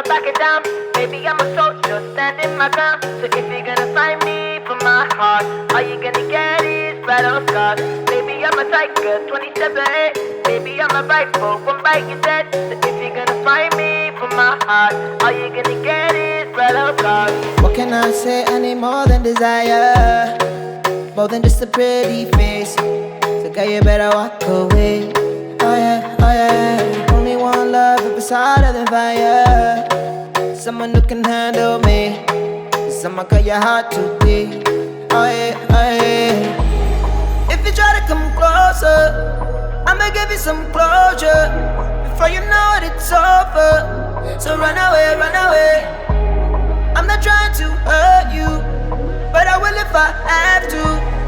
back it down. Baby, I'm a soldier, standing my ground. So if you're gonna find me for my heart, all you gonna get is battle scars. Baby, I'm a tiger, 27. Baby, I'm a rifle, one bite you dead. So if you're gonna find me for my heart, all you gonna get is battle scars. What can I say? I need more than desire, more than just a pretty face. So girl, you better walk away. Oh yeah, oh yeah. Only one love if it's hotter than fire. Someone who can handle me. Someone cut your heart too deep. Oh yeah, oh yeah. If you try to come closer, I'ma give you some closure. Before you know it, it's over. So run away, run away. I'm not trying to hurt you, but I will if I have to.